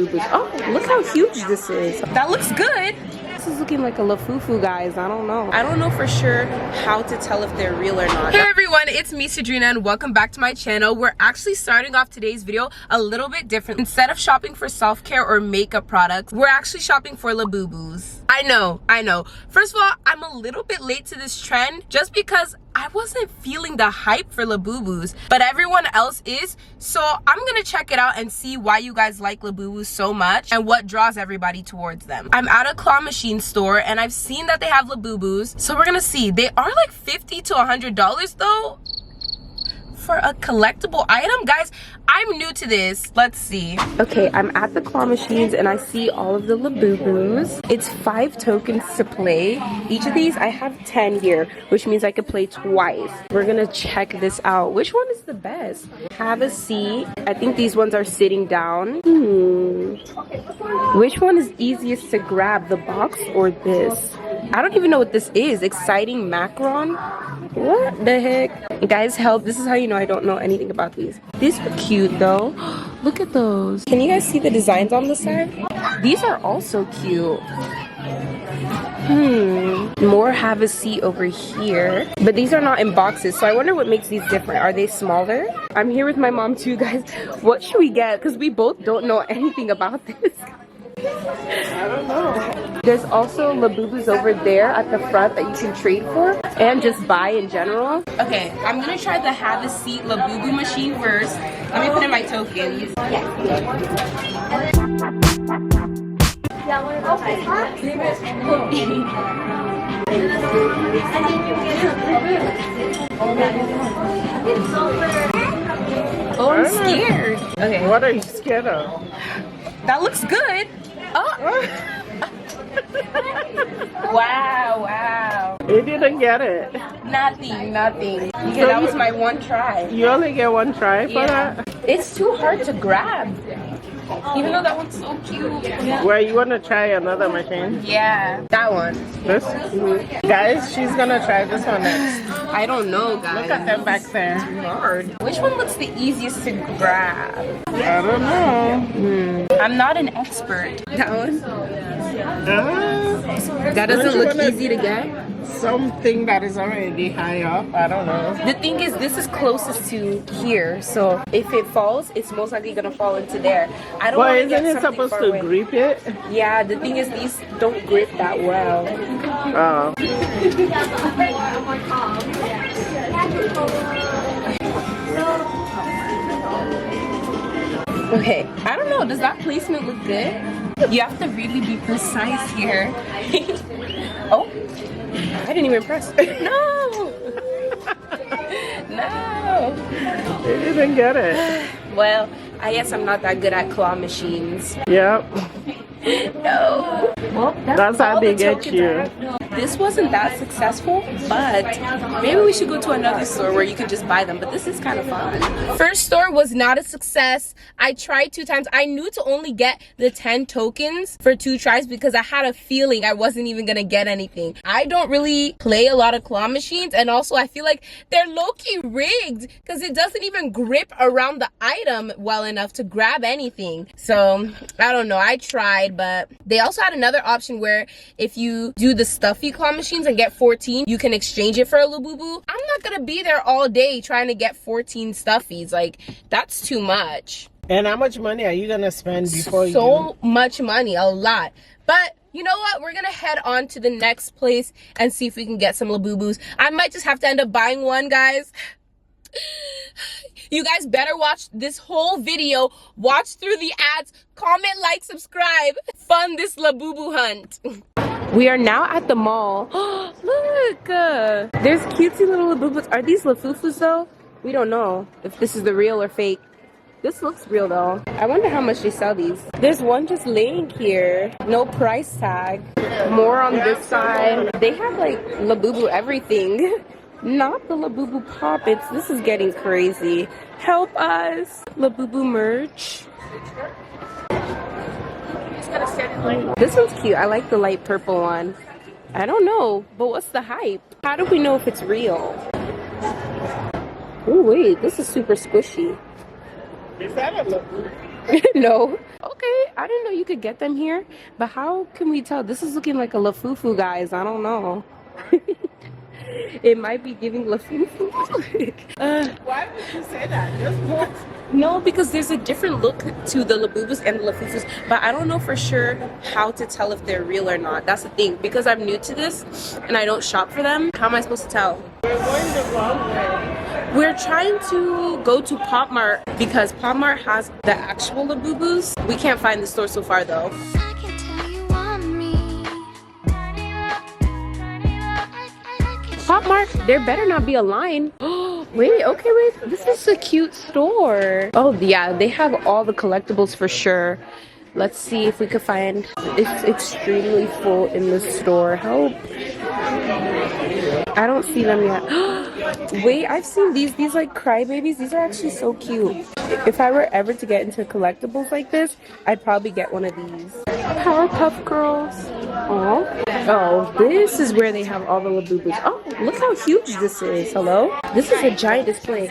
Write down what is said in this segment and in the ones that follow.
Oh, look how huge this is. That looks good. This is looking like a lafufu, guys. I don't know. I don't know for sure how to tell if they're real or not. Hey everyone, it's me, Cedrina, and welcome back to my channel. We're actually starting off today's video a little bit different. Instead of shopping for self-care or makeup products, we're actually shopping for Labubus. I know. First of all, I'm a little bit late to this trend just because I wasn't feeling the hype for Labubus, but everyone else is. So I'm gonna check it out and see why you guys like Labubus so much and what draws everybody towards them. I'm at a claw machine store and I've seen that they have Labubus, so we're gonna see. They are like $50 to $100 though for a collectible item. Guys, I'm new to this. Let's see. Okay, I'm at the claw machines and I see all of the Labubus. It's 5 tokens to play. Each of these, I have 10 here, which means I could play twice. We're gonna check this out. Which one is the best? Have a seat. I think these ones are sitting down. Which one is easiest to grab, the box or this? I don't even know what this is. Exciting macaron? What the heck? Guys, help. This is how you know I don't know anything about these. These are cute though. Look at those. Can you guys see the designs on the side? These are also cute. More have a seat over here, but these are not in boxes, so I wonder what makes these different. Are they smaller? I'm here with my mom too, guys. What should we get? Because we both don't know anything about this. I don't know. There's also Labubus over there at the front that you can trade for and just buy in general. Okay, I'm gonna try the have a seat Labubu machine first. Let me put in my tokens. Oh, I'm scared. Okay. What are you scared of? That looks good. Oh. Wow. You didn't get it. Nothing. Because that was my one try. You only get one try for that? It's too hard to grab. Even though that one's so cute. Well, you want to try another machine? Yeah, that one. This? Guys, she's going to try this one next. I don't know, guys. Look at them back there. It's hard. Which one looks the easiest to grab? I don't know. I'm not an expert. That one? That doesn't look easy to get? Something that is already high up. I don't know. The thing is, this is closest to here, so if it falls, it's most likely gonna fall into there. I don't. Well, isn't it supposed to grip it? Yeah, the thing is, these don't grip that well. Oh. Okay, I don't know. Does that placement look good? You have to really be precise here. Oh, I didn't even press. No. You didn't get it. Well, I guess I'm not that good at claw machines. Yep. No. Well, that's how they get you. This wasn't that successful, but maybe we should go to another store where you can just buy them. But this is kind of fun. First store was not a success. I tried 2 times. I knew to only get the 10 tokens for 2 tries because I had a feeling I wasn't even gonna get anything. I don't really play a lot of claw machines, and also I feel like they're low-key rigged because it doesn't even grip around the item well enough to grab anything. So I don't know. I tried, but they also had another option where if you do the stuffy claw machines and get 14, you can exchange it for a Labubu. I'm not gonna be there all day trying to get 14 stuffies. Like, that's too much. And how much money are you gonna spend before you do? So much money, a lot. But you know what? We're gonna head on to the next place and see if we can get some Labubus. I might just have to end up buying one, guys. You guys better watch this whole video, watch through the ads, comment, like, subscribe, fund this Labubu hunt. We are now at the mall. Look, there's cutesy little Labubus. Are these lafufus though? We don't know if this is the real or fake. This looks real though. I wonder how much they sell these. There's one just laying here. No price tag. More on this side. They have like Labubu everything. Not the Labubu poppets. This is getting crazy. Help us. Labubu merch. This one's cute. I like the light purple one. I don't know, but what's the hype? How do we know if it's real? Oh wait, this is super squishy. Is that a Labubu? No. Okay, I didn't know you could get them here, but how can we tell? This is looking like a lafufu, guys. I don't know. It might be giving lafufu. Why would you say that? Just walk. No, because there's a different look to the labubus and the lafufus, but I don't know for sure how to tell if they're real or not. That's the thing, because I'm new to this and I don't shop for them. How am I supposed to tell? We're going the wrong way. We're trying to go to Pop Mart because Pop Mart has the actual labubus. We can't find the store so far though. Pop Mart, there better not be a line. Wait, okay, wait. This is a cute store. Oh, yeah, they have all the collectibles for sure. Let's see if we could find. It's extremely full in the store. Help. I don't see them yet. Wait, I've seen these like crybabies. These are actually so cute. If I were ever to get into collectibles like this, I'd probably get one of these. Powerpuff Girls. Oh, this is where they have all the Labubus. Oh, look how huge this is. Hello? This is a giant display.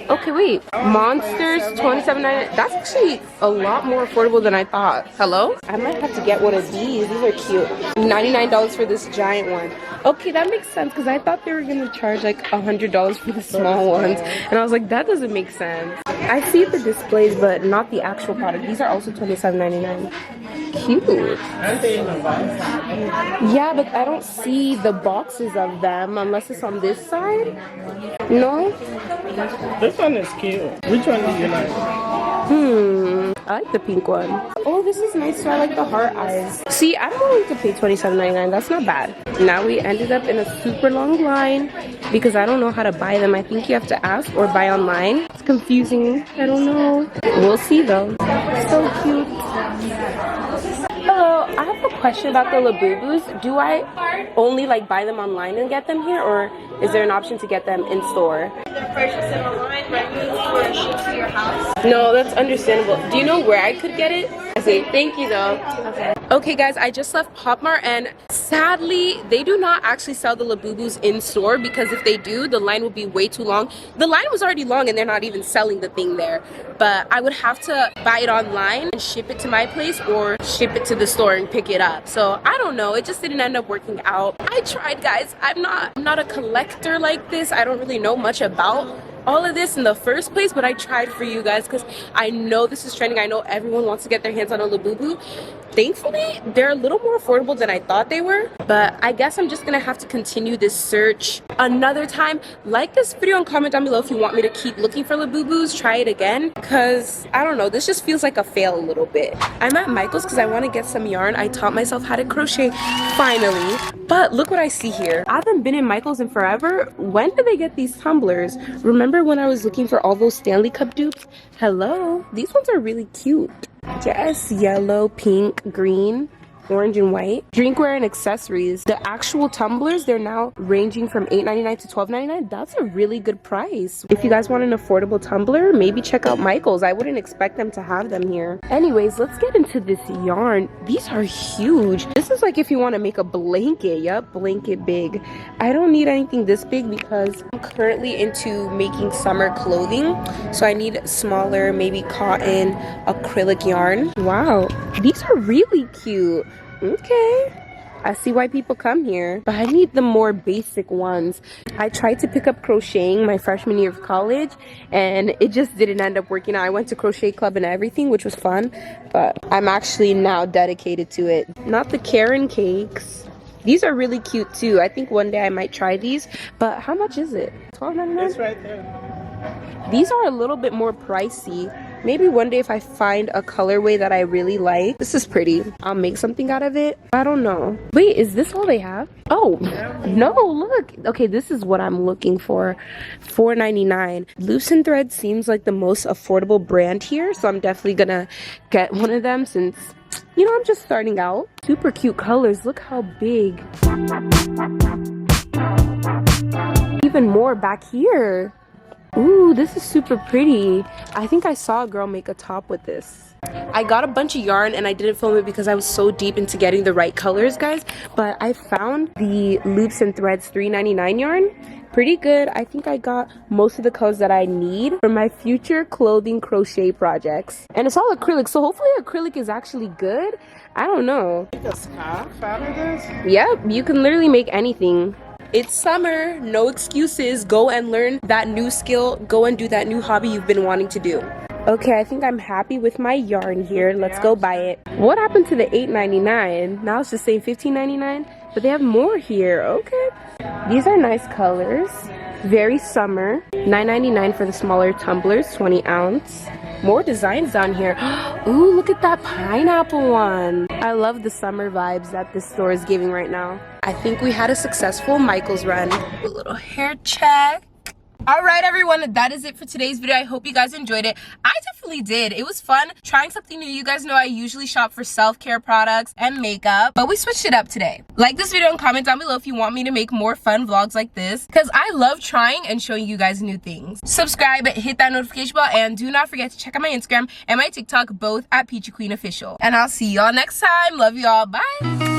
Okay, wait. Monsters, $27.99. That's actually a lot more affordable than I thought. Hello? I might have to get one of these. These are cute. $99 for this giant one. Okay, that makes sense because I thought they were going to charge like $100 for the small ones. And I was like, that doesn't make sense. I see the displays, but not the actual product. These are also $27.99. Cute. Aren't they in the box? Yeah, but I don't see the boxes of them unless it's on this side. No? This one is cute. Which one do you like? I like the pink one. Oh, this is nice. So I like the heart eyes. See, I'm willing to pay $27.99. That's not bad. Now we ended up in a super long line because I don't know how to buy them. I think you have to ask or buy online. It's confusing. I don't know. We'll see though. So cute. Hello, I have a question about the Labubus. Do I only like buy them online and get them here, or is there an option to get them in store? Purchase them online, regularly, or ship to your house. No, that's understandable. Do you know where I could get it? I say thank you though. Okay. Okay guys, I just left Pop Mart and sadly they do not actually sell the Labubus in store because if they do, the line will be way too long. The line was already long and they're not even selling the thing there. But I would have to buy it online and ship it to my place or ship it to the store and pick it up. So I don't know, it just didn't end up working out. I tried guys, I'm not a collector like this. I don't really know much about all of this in the first place, but I tried for you guys because I know this is trending. I know everyone wants to get their hands on a Labubu. Thankfully, they're a little more affordable than I thought they were, but I guess I'm just gonna have to continue this search another time. Like this video and comment down below if you want me to keep looking for Labubus, try it again, because I don't know, this just feels like a fail a little bit. I'm at Michael's because I want to get some yarn. I taught myself how to crochet finally, but look what I see here. I haven't been in Michael's in forever. When did they get these tumblers? Remember when I was looking for all those Stanley Cup dupes? Hello, these ones are really cute. Yes, yellow, pink, green, orange, and white. Drinkware and accessories. The actual tumblers, they're now ranging from $8.99 to $12.99. That's a really good price. If you guys want an affordable tumbler, maybe check out Michael's. I wouldn't expect them to have them here. Anyways, let's get into this yarn. These are huge. This is like if you want to make a blanket. Yup, blanket big. I don't need anything this big because I'm currently into making summer clothing. So I need smaller, maybe cotton, acrylic yarn. Wow, these are really cute. Okay, I see why people come here, but I need the more basic ones. I tried to pick up crocheting my freshman year of college and it just didn't end up working out. I went to crochet club and everything, which was fun, but I'm actually now dedicated to it. Not the Karen cakes. These are really cute too. I think one day I might try these, but how much is it? $12.99? It's right there. These are a little bit more pricey. Maybe one day if I find a colorway that I really like. This is pretty. I'll make something out of it. I don't know. Wait, is this all they have? Oh, no, look. Okay, this is what I'm looking for. $4.99. Loosen Thread seems like the most affordable brand here, so I'm definitely gonna get one of them since, you know, I'm just starting out. Super cute colors. Look how big. Even more back here. Ooh, this is super pretty. I think I saw a girl make a top with this. I got a bunch of yarn and I didn't film it because I was so deep into getting the right colors, guys. But I found the Loops and Threads $3.99 yarn. Pretty good. I think I got most of the colors that I need for my future clothing crochet projects. And it's all acrylic, so hopefully acrylic is actually good. I don't know. Make a scarf out of this? Yep, you can literally make anything. It's summer, no excuses. Go and learn that new skill. Go and do that new hobby you've been wanting to do. Okay, I think I'm happy with my yarn here. Let's go buy it. What happened to the $8.99? Now it's just saying $15.99, but they have more here. Okay. These are nice colors. Very summer. $9.99 for the smaller tumblers, 20 ounce. More designs down here. Ooh, look at that pineapple one. I love the summer vibes that this store is giving right now. I think we had a successful Michael's run. A little hair check. All right, everyone, that is it for today's video. I hope you guys enjoyed it. I definitely did. It was fun trying something new. You guys know I usually shop for self-care products and makeup, but we switched it up today. Like this video and comment down below if you want me to make more fun vlogs like this, because I love trying and showing you guys new things. Subscribe, hit that notification bell, and do not forget to check out my Instagram and my TikTok, both at Peachy Queen Official. And I'll see y'all next time. Love y'all. Bye.